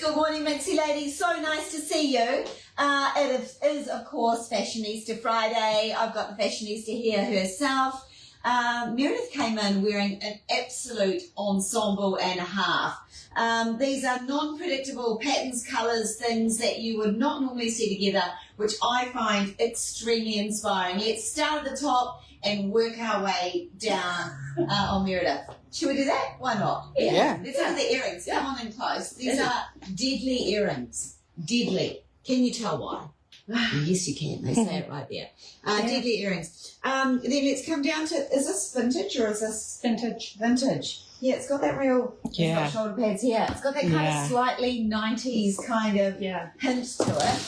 Good morning, Mixie ladies. So nice to see you. It is, of course, Fashionista Friday. I've got the Fashionista here herself. Meredith came in wearing an absolute ensemble and a half. These are non-predictable patterns, colours, things that you would not normally see together, which I find extremely inspiring. Let's start at the top and work our way down on Meredith. Should we do that? Why not? Yeah. Let's look at the earrings. Come on in close. These are deadly earrings. Deadly. Can you tell why? Yes, you can. They say it right there. Deadly earrings. Then let's come down to, is this vintage or is this? Vintage. Vintage. Yeah, it's got that real, it's got shoulder pads here. It's got that kind of slightly 90s kind of hint to it.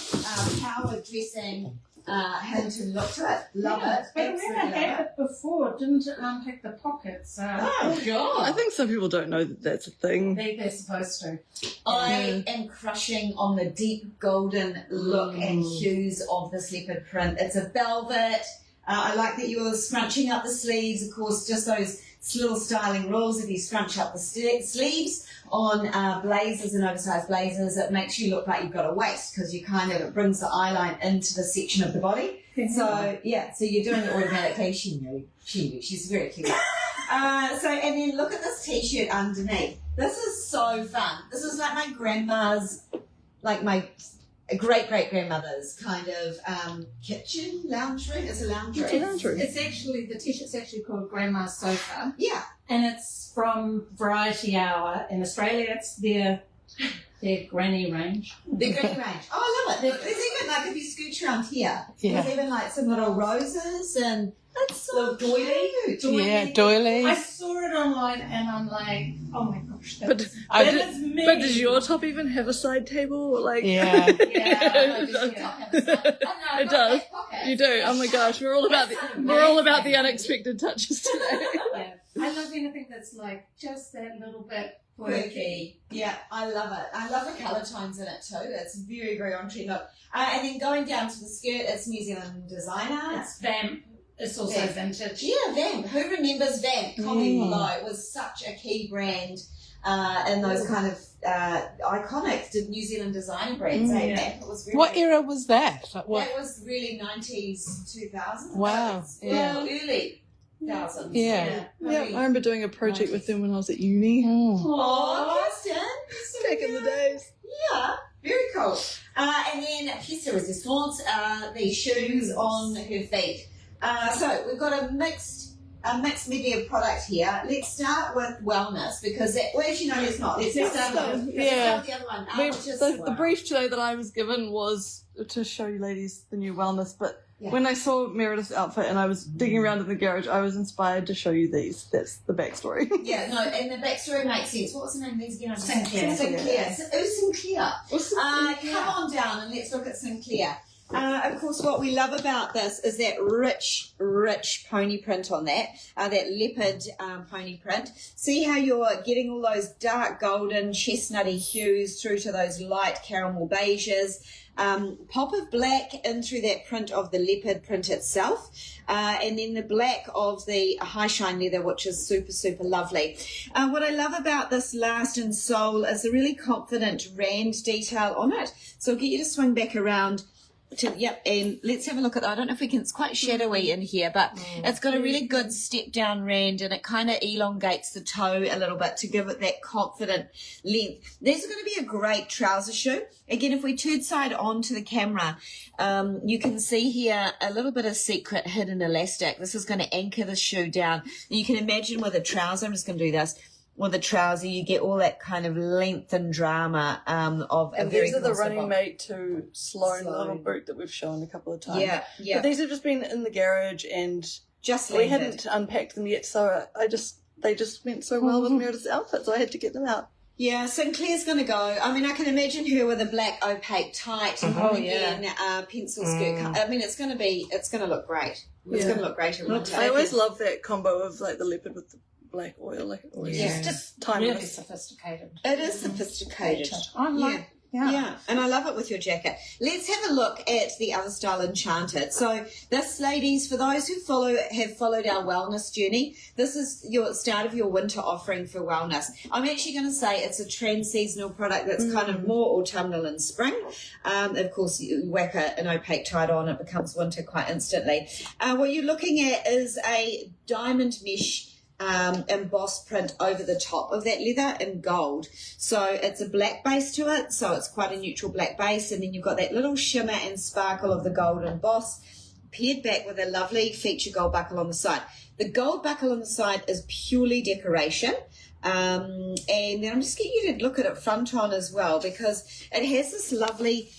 Power dressing hint and look to it. Love it. But remember, had it before, didn't it unpick the pockets? Oh, God. I think some people don't know that that's a thing. They're supposed to. I am crushing on the deep golden look and hues of this leopard print. It's a velvet. I like that you're scrunching up the sleeves. Of course, just those little styling rules. If you scrunch up the sleeves on blazers and oversized blazers, it makes you look like you've got a waist because it brings the eyeline into the section of the body. So you're doing it automatically. She knew. She's very cute. And then look at this t-shirt underneath. This is so fun. This is like my grandma's, like my great-great-grandmother's kind of kitchen lounge room. It's a lounge room. It's actually, the t-shirt's actually called Grandma's Sofa. Yeah. And it's from Variety Hour. In Australia, it's their granny range. Their granny range. Oh, I love it. There's even, like, if you scooch around here, there's even, like, some little roses and that's so cute. Yeah, doilies. I saw it online and I'm like, oh my gosh, that is me. But does your top even have a side table? Like, Yeah. It does. You do. Oh my gosh, we're all about the unexpected touches today. Yeah. I love anything that's like just that little bit quirky. Yeah, I love it. I love the colour tones in it too. It's very, very on trend look. And then going down to the skirt, it's New Zealand designer. It's Vamp. It's also vintage. Yeah, Vamp. Who remembers Vamp? Comment below. It was such a key brand in those kind of iconic New Zealand designer brands. Vamp. It was very What era was that? Like what? That was really 90s, 2000s. Wow. Early 2000s. Yeah. I remember doing a project with them when I was at uni. Oh, Kirsten. Back in the days. Yeah, very cool. And then pièce de résistance, the shoes on her feet. So we've got a mixed medley of product here. Let's start with wellness because actually no, let's not. Let's start with the other one. The brief today that I was given was to show you ladies the new wellness, but when I saw Meredith's outfit and I was digging around in the garage, I was inspired to show you these. That's the backstory. Yeah, no, and the backstory makes sense. What was the name of these again? Sinclair. Come on down and let's look at Sinclair. Of course, what we love about this is that rich pony print on that leopard pony print. See how you're getting all those dark golden chestnutty hues through to those light caramel beiges. Pop of black in through that print of the leopard print itself, and then the black of the high shine leather, which is super, super lovely. What I love about this last in sole is the really confident rand detail on it. So I'll get you to swing back around. And let's have a look at that. I don't know if we can, it's quite shadowy in here, but it's got a really good step down rand and it kind of elongates the toe a little bit to give it that confident length. This is going to be a great trouser shoe. Again, if we turn side on to the camera, you can see here a little bit of secret hidden elastic. This is going to anchor the shoe down. You can imagine with a trouser, I'm just going to do this. With a trouser, you get all that kind of length and drama of a very these are the running mate to Sloan little boot that we've shown a couple of times. Yeah. But these have just been in the garage and we hadn't unpacked them yet, so they just went so well with Meredith's outfit, so I had to get them out. Yeah, Sinclair's going to go. I mean, I can imagine her with a black opaque tight pencil skirt. I mean, it's going to look great. It's going to look great. I always love that combo of like the leopard with the black oil, like it always just timeless. Really sophisticated. It is sophisticated. I like Yeah, and I love it with your jacket. Let's have a look at the other style, Enchanted. So this, ladies, for those who have followed our wellness journey, this is your start of your winter offering for wellness. I'm actually going to say it's a trans-seasonal product that's kind of more autumnal and spring. Of course, you whack an opaque tie on, it becomes winter quite instantly. What you're looking at is a diamond mesh embossed print over the top of that leather in gold. So it's a black base to it, so it's quite a neutral black base, and then you've got that little shimmer and sparkle of the gold emboss paired back with a lovely feature gold buckle on the side. The gold buckle on the side is purely decoration. And then I'm just getting you to look at it front on as well, because it has this lovely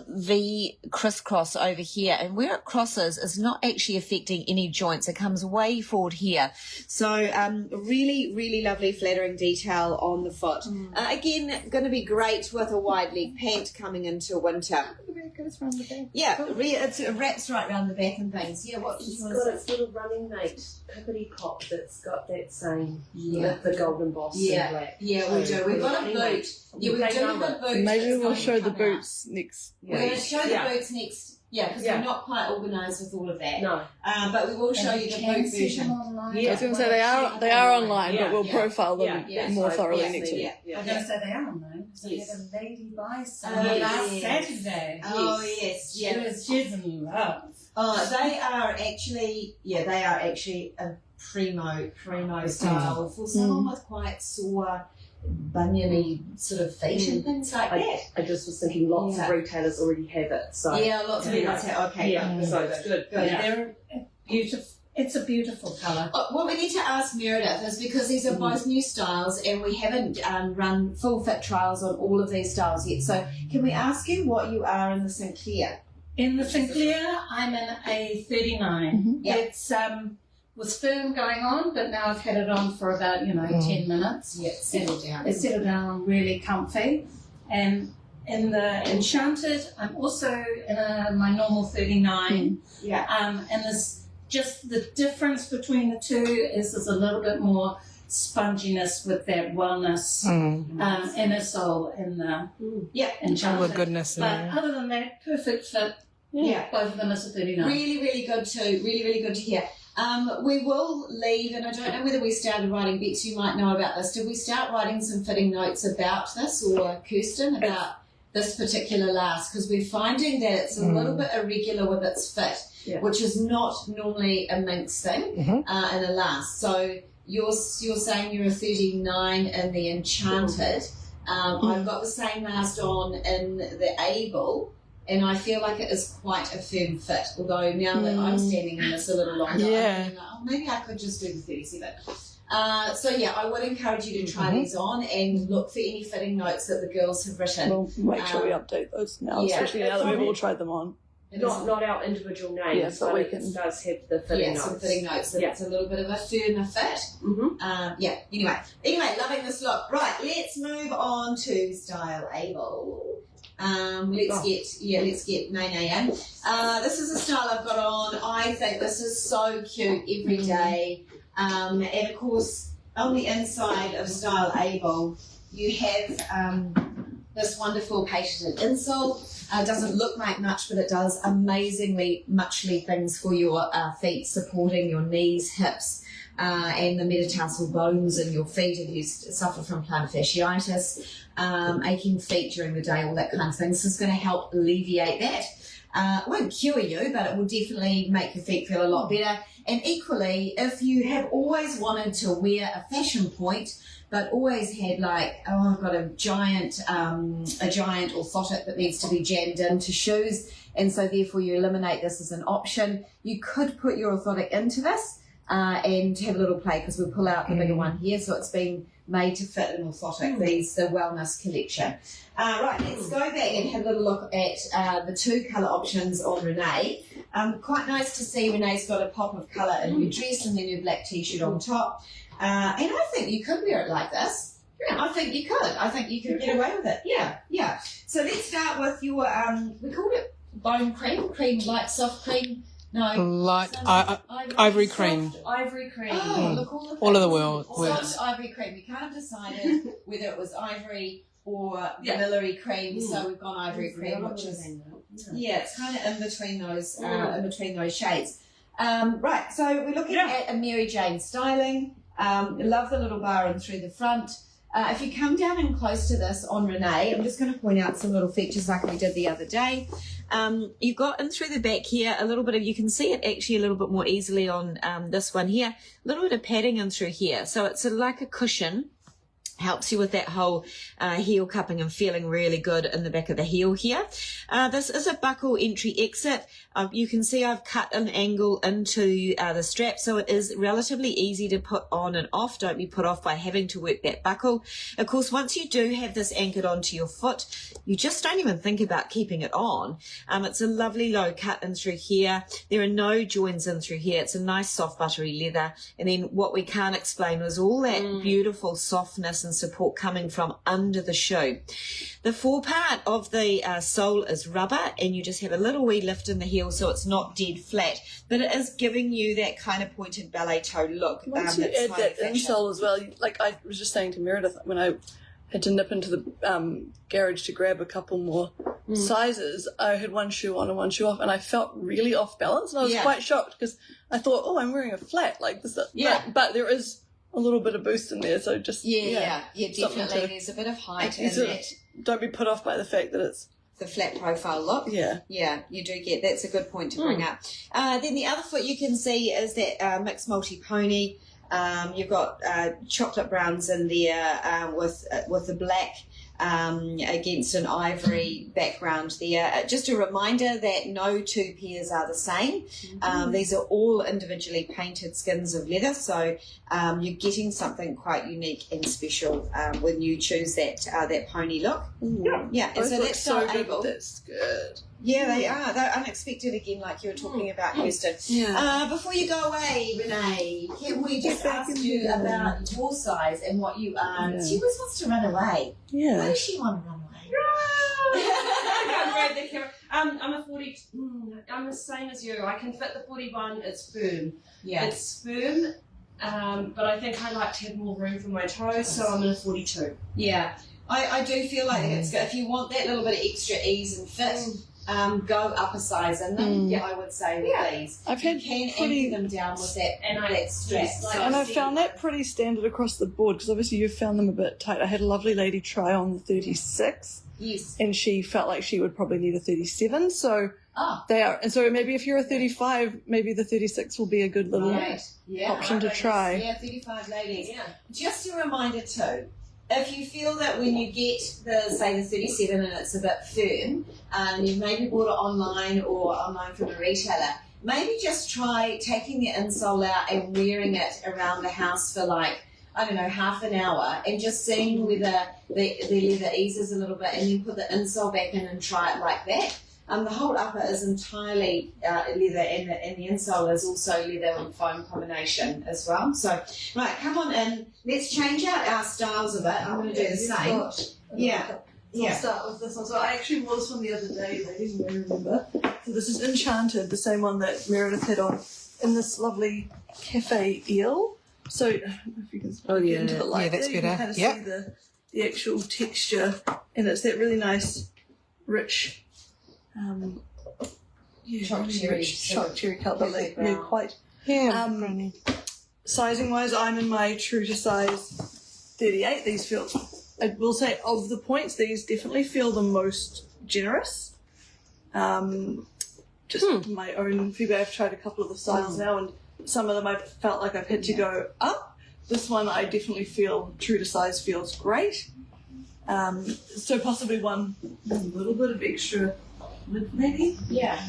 V crisscross over here, and where it crosses is not actually affecting any joints. It comes way forward here. So really, really lovely flattering detail on the foot. Again, going to be great with a wide leg pant coming into winter. It goes around the back. Yeah, it wraps right around the back and things. Yeah, what It's got its little running mate, Pippity Pop, that's got that same, with the golden boss and black. Yeah, we do. We've got a boot. Yeah, we do have a boot. Maybe that's we'll going show to the come out. boots next We're going to week. show the boots next. Yeah, because we're not quite organised with all of that. No. But we will show you the boot version. I was going to say they are online, but we'll profile them more thoroughly yeah, next week. I'm going to say they are online because we had a lady buy some Oh, last yes. Saturday. Oh, yes. Yeah. She's in love. Oh, they are actually a primo style for someone with quite sore, buniony sort of feet and things like that. I just was thinking lots of retailers already have it. So Yeah, lots of people say, okay. Yeah, so it's good. Good. Yeah. They're beautiful. It's a beautiful colour. What we need to ask Meredith is, because these are both new styles and we haven't run full fit trials on all of these styles yet. So can we ask you what you are in the Sinclair? In the Sinclair, I'm in a 39. Yeah. It's was firm going on, but now I've had it on for about 10 minutes. Yeah, settle down. It's settled down really comfy. And in the Enchanted, I'm also in my normal 39. Yeah. And there's just the difference between the two is there's a little bit more sponginess with that wellness inner sole in the Enchanted. Oh, goodness. But other than that, perfect fit. Yeah. Both of them is a 39. Really, really good too. Really, really good to hear. We will leave, and I don't know whether we started writing, Bex, you might know about this. Did we start writing some fitting notes about this, or Kirsten, about this particular last? Because we're finding that it's a little bit irregular with its fit, which is not normally a minx thing in a last. So you're saying you're a 39 in the Enchanted. I've got the same last on in the Able, and I feel like it is quite a firm fit, although now that I'm standing in this a little longer, I'm thinking, maybe I could just do the 37. So I would encourage you to try these on and look for any fitting notes that the girls have written. We'll make sure we update those now, especially now that we've all tried them on. Not our individual names, but it does have the fitting notes. Some fitting notes that it's a little bit of a firmer fit. Anyway, loving this look. Right, let's move on to style Able. Let's get Nene in. This is a style I've got on. I think this is so cute every day. And of course, on the inside of style Able, you have this wonderful patented insole. Doesn't look like much, but it does amazingly muchly things for your feet, supporting your knees, hips, and the metatarsal bones in your feet if you suffer from plantar fasciitis, aching feet during the day, all that kind of thing. This is going to help alleviate that. It won't cure you, but it will definitely make your feet feel a lot better. And equally, if you have always wanted to wear a fashion point, but always had I've got a giant orthotic that needs to be jammed into shoes, and so therefore you eliminate this as an option. You could put your orthotic into this and have a little play, because we'll pull out the bigger one here, so it's been made to fit an orthotic. The Wellness collection. Right, let's go back and have a little look at the two colour options on Renee. Quite nice to see Renee's got a pop of colour in her dress and then her black t-shirt on top. And I think you could wear it like this. Yeah, I think you could. I think you could get away with it. Yeah. So let's start with your, we called it bone cream, light soft cream. No. Light ivory cream. Ivory cream. Oh, look, All of the world. Soft ivory cream. We kind of decided whether it was ivory or vanilla-y cream. So we've gone ivory cream, which is it's kind of in between those shades. Right, so we're looking at a Mary Jane styling. Love the little bar in through the front. If you come down and close to this on Renee, I'm just going to point out some little features like we did the other day. You've got in through the back here a little bit of, you can see it actually a little bit more easily on this one here, a little bit of padding in through here. So it's sort of like a cushion. Helps you with that whole heel cupping and feeling really good in the back of the heel here. This is a buckle entry exit. You can see I've cut an angle into the strap, so it is relatively easy to put on and off. Don't be put off by having to work that buckle. Of course, once you do have this anchored onto your foot, you just don't even think about keeping it on. It's a lovely low cut in through here. There are no joins in through here. It's a nice soft buttery leather. And then what we can't explain was all that beautiful softness and support coming from under the shoe. The forepart of the sole is rubber, and you just have a little wee lift in the heel, so it's not dead flat, but it is giving you that kind of pointed ballet toe look. Once you add that insole as well, like I was just saying to Meredith when I had to nip into the garage to grab a couple more sizes, I had one shoe on and one shoe off, and I felt really off balance, and I was quite shocked because I thought, oh, I'm wearing a flat like this. But there is a little bit of boost in there, so just definitely. There's a bit of height in it. Don't be put off by the fact that it's the flat profile look. Yeah, you do get that's a good point to bring up. Then the other foot you can see is that mixed multi pony. You've got chocolate browns in there with the black against an ivory background there. Just a reminder that no two pairs are the same. These are all individually painted skins of leather, so you're getting something quite unique and special when you choose that pony look. Yeah, and so that's so good. That's good. Yeah, they are. They're unexpected again, like you were talking about, Kirsten. Before you go away, Renee, can we just ask you about your size and what you are? She always wants to run away. Yeah. Why does she want to run away? I grab the camera. I'm a 40. I'm the same as you. I can fit the 41. It's firm. Yeah. It's firm. But I think I like to have more room for my toes, so I'm in a 42. Yeah. I do feel like it's good. If you want that little bit of extra ease and fit, go up a size in them. I would say with these. I've had you can anchor them down with that that strap. And I found that pretty standard across the board, because obviously you've found them a bit tight. I had a lovely lady try on the 36. Yes. And she felt like she would probably need a 37. So they are. And so maybe if you're a 35, maybe the 36 will be a good little option to try. Yeah, 35 ladies. Yeah. Just a reminder too, if you feel that when you get the 37 and it's a bit firm, and you've maybe bought it online or online from a retailer, maybe just try taking the insole out and wearing it around the house for half an hour, and just seeing whether the leather eases a little bit, and then put the insole back in and try it like that. The whole upper is entirely leather, and the insole is also leather and foam combination as well. So, right, come on in. Let's change out our styles of it. I'm going to do the same. I'll start with this one. So I actually wore this one the other day, ladies, you may remember. So this is Enchanted, the same one that Meredith had on, in this lovely cafe eel. So, if you can get into the light that's there, you better. can kind of see the actual texture, and it's that really nice, rich, choc cherry colour, like really quite. Yeah, Sizing wise, I'm in my true to size 38. These feel, I will say, of the points, these definitely feel the most generous. Just my own feedback. I've tried a couple of the styles now, and some of them I've felt like I've had to go up. This one I definitely feel true to size feels great. So possibly one with a little bit of extra width, maybe. Yeah.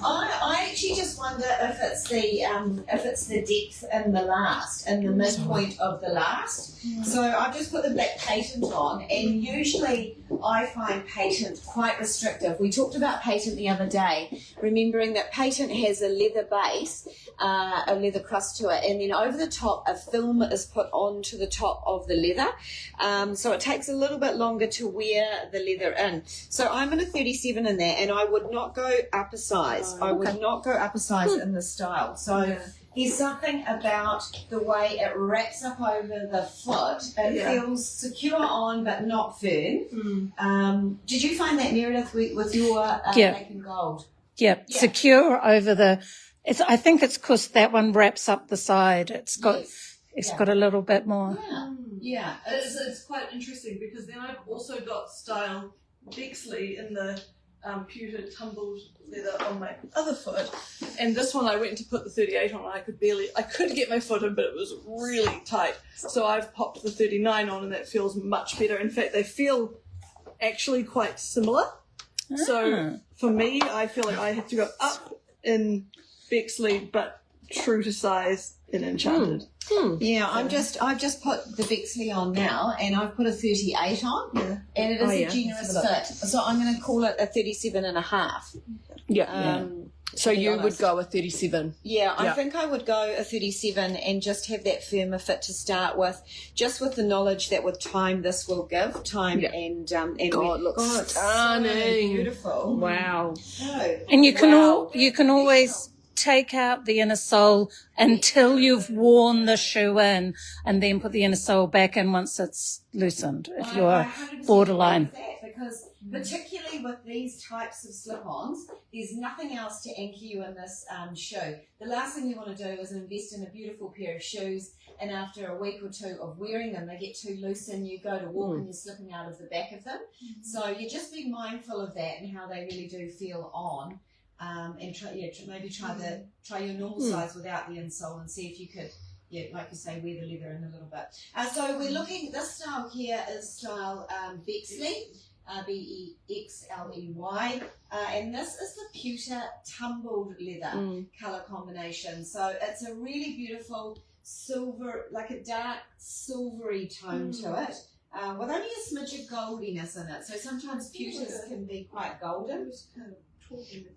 I actually just wonder if it's the depth in the last, in the midpoint of the last. So I've just put the black patent on, and usually I find patent quite restrictive. We talked about patent the other day, remembering that patent has a leather base, a leather crust to it, and then over the top a film is put onto the top of the leather. So it takes a little bit longer to wear the leather in. So I'm in a 37 in that, and I would not go up a size. I would not go up a size in this style. So there's something about the way it wraps up over the foot. It feels secure on, but not firm. Did you find that, Meredith, with your black and gold? Yeah, secure over the. I think it's because that one wraps up the side. It's got got a little bit more. Yeah. It's quite interesting because then I've also got style Bexley in the pewter tumbled leather on my other foot, and this one I went to put the 38 on and I could get my foot in, but it was really tight, so I've popped the 39 on and that feels much better. In fact, they feel actually quite similar. So for me, I feel like I have to go up in Bexley but true to size in Enchanted. Yeah, I've just put the Bexley on now, and I've put a 38 on, and it is a generous fit. So I'm going to call it a 37 and a half. So you would go a 37? Yeah, I think I would go a 37 and just have that firmer fit to start with, just with the knowledge that with time this will give time and God, it looks stunning, so beautiful. Wow. And you can always take out the inner sole until you've worn the shoe in, and then put the inner sole back in once it's loosened, if you're borderline. Because particularly with these types of slip-ons, there's nothing else to anchor you in this shoe. The last thing you want to do is invest in a beautiful pair of shoes, and after a week or two of wearing them, they get too loose and you go to walk and you're slipping out of the back of them. So you just be mindful of that and how they really do feel on. And maybe try your normal size without the insole and see if you could, like you say, wear the leather in a little bit. So we're looking, this style here is style Bexley, Bexley, and this is the pewter tumbled leather colour combination. So it's a really beautiful silver, like a dark silvery tone to it, with only a smidge of goldiness in it. So sometimes pewters can be quite golden.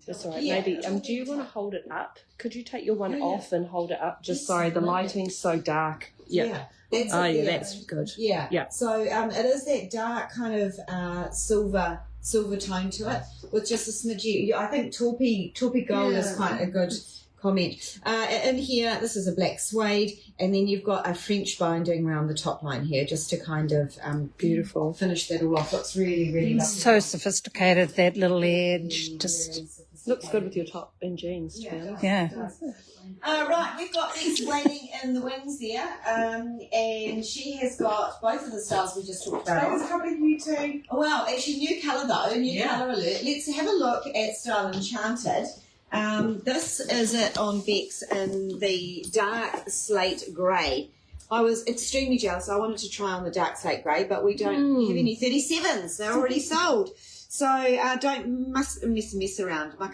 That's all right. Maybe. Do you want to hold it up? Could you take your one off and hold it up? Just sorry, the lighting's so dark. That's good. Yeah. So it is that dark kind of silver tone to it, with just a smidge. I think taupey gold is quite a good comment. In here, this is a black suede, and then you've got a French binding around the top line here, just to kind of beautiful finish that all off. Looks really, really lovely. So sophisticated, that little edge, just looks good with your top and jeans. Right, we've got Bex waiting in the wings there, and she has got both of the styles we just talked about. There's a couple of you too. Well, actually, new colour though, colour alert. Let's have a look at style Enchanted. This is it on Bex in the dark slate grey. I was extremely jealous. I wanted to try on the dark slate grey, but we don't have any 37s. They're already sold. So don't muck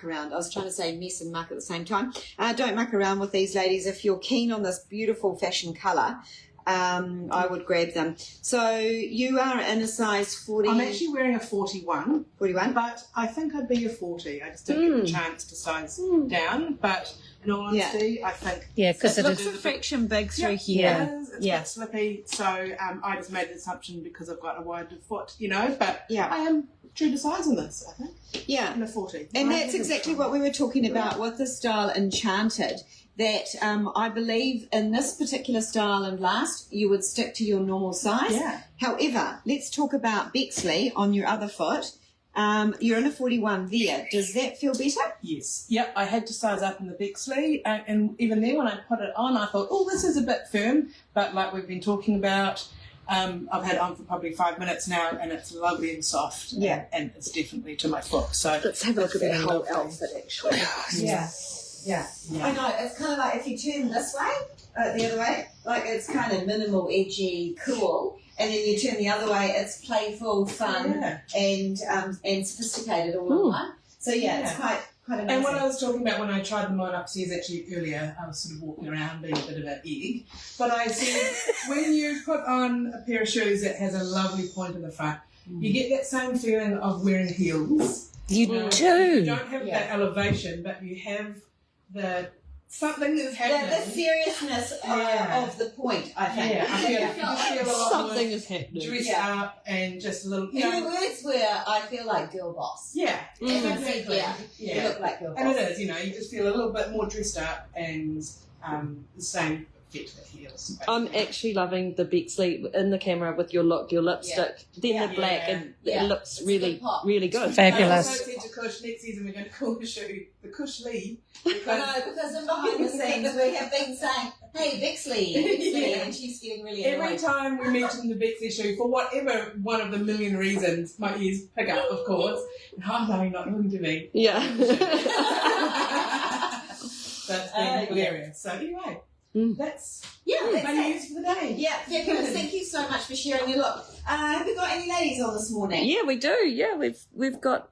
around. I was trying to say mess and muck at the same time. Don't muck around with these ladies. If you're keen on this beautiful fashion colour, I would grab them. So you are in a size 40. I'm actually wearing a 41. 41? But I think I'd be a 40. I just didn't get the chance to size down. But in all honesty, I think... Yeah, because it looks a fraction big through here. It's a bit slippy. So I just made the assumption because I've got a wider foot, But I am true to size in this, I think. Yeah. In a 40. And that's exactly what we were talking about with the style Enchanted. That I believe in this particular style and last, you would stick to your normal size. Yeah. However, let's talk about Bexley on your other foot. You're in a 41 there. Does that feel better? Yes. Yep, I had to size up in the Bexley, and even then when I put it on, I thought, this is a bit firm, but like we've been talking about, I've had it on for probably 5 minutes now, and it's lovely and soft. Yeah. And it's definitely to my foot. So let's have a look at that whole outfit, actually. Yeah. I know, it's kind of like if you turn this way, the other way, like it's kind of minimal, edgy, cool, and then you turn the other way, it's playful, fun, and sophisticated all in one. So it's quite amazing. And what I was talking about when I tried them on upstairs actually earlier, I was sort of walking around being a bit of an egg, but I said when you put on a pair of shoes that has a lovely point in the front, you get that same feeling of wearing heels. You do. You don't have that elevation, but you have the something that's happening. The seriousness of the point, I think. Yeah, I feel a lot something more is happening. dressed up and just a little. In the words where I feel like girl boss. Yeah, exactly. You look like girl boss. And it is, you just feel a little bit more dressed up and the same fit for heels. I'm actually loving the Bexley in the camera with your look, your lipstick, then the black, and it looks really, really good. Fabulous. I also said to Kush, next season we're going to call the shoe the Kush Lee. Because in behind the scenes we have been saying, hey, Bexley, and she's getting really annoyed. Every time we mention the Bexley shoe, for whatever one of the million reasons, my ears pick up, of course. Oh no, not going to be. Yeah. That's been hilarious. So anyway, that's my news for the day. Yeah, fabulous. Thank you so much for sharing your look. Have we got any ladies on this morning? Yeah, we do. Yeah, we've got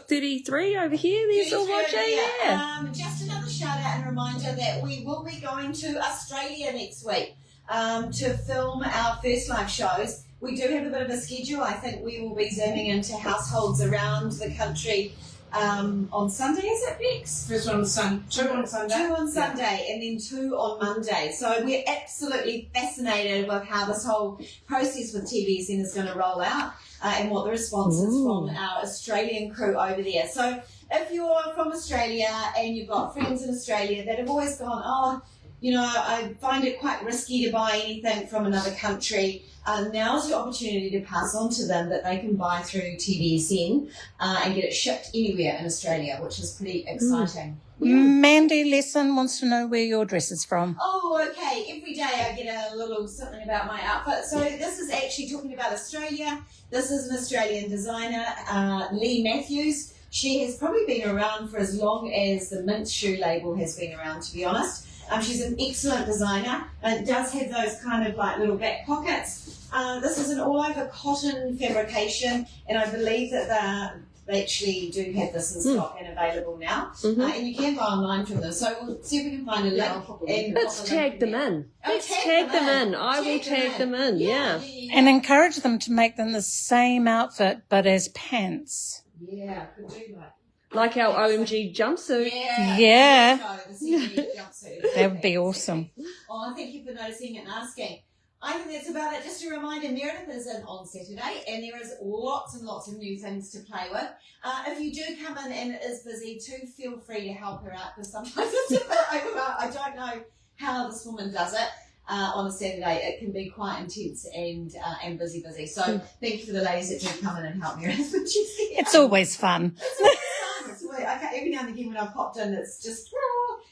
33 over here. There's all watching. Yeah. Just another shout out and reminder that we will be going to Australia next week to film our first live shows. We do have a bit of a schedule. I think we will be zooming into households around the country on Sunday, is it, Bex? First one on two on Sunday. 2 on Sunday and then 2 on Monday. So we're absolutely fascinated with how this whole process with TVSN is going to roll out and what the response is from our Australian crew over there. So if you're from Australia and you've got friends in Australia that have always gone, I find it quite risky to buy anything from another country. Now's your opportunity to pass on to them that they can buy through TVSN and get it shipped anywhere in Australia, which is pretty exciting. Mandy Lesson wants to know where your dress is from. Oh, okay. Every day I get a little something about my outfit. So this is actually talking about Australia. This is an Australian designer, Lee Matthews. She has probably been around for as long as the Mint shoe label has been around, to be honest. She's an excellent designer and does have those kind of like little back pockets. This is an all-over cotton fabrication, and I believe that they actually do have this in stock and available now. And you can buy online from them. So we'll see if we can find a link. Let's tag them in. Let's tag them in. I will tag them in. Yeah. And encourage them to make them the same outfit but as pants. Yeah, could do that. Like our OMG jumpsuit. Yeah. Jumpsuit. That would be awesome. Oh, thank you for noticing and asking. I think that's about it. Just a reminder, Meredith is in on Saturday, and there is lots and lots of new things to play with. If you do come in and it is busy, too, feel free to help her out, because sometimes it's a bit overwhelming. I don't know how this woman does it. On a Saturday, it can be quite intense and busy. So thank you for the ladies that do come in and help Meredith. It's always fun. Every now and again when I've popped in, it's just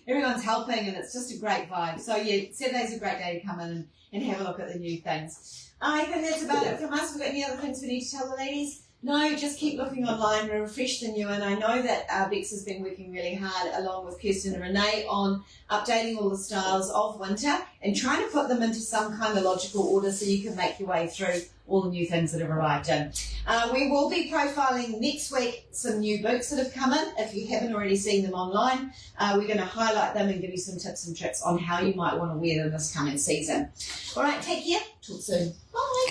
everyone's helping and it's just a great vibe. So yeah, Saturday's a great day to come in and have a look at the new things. I think that's about it from us. We've got any other things we need to tell the ladies? No, just keep looking online. We're refresh the new, and I know that Bex has been working really hard along with Kirsten and Renee on updating all the styles of winter and trying to put them into some kind of logical order so you can make your way through all the new things that have arrived in. We will be profiling next week some new boots that have come in. If you haven't already seen them online, we're going to highlight them and give you some tips and tricks on how you might want to wear them this coming season. All right, take care. Talk soon. Bye.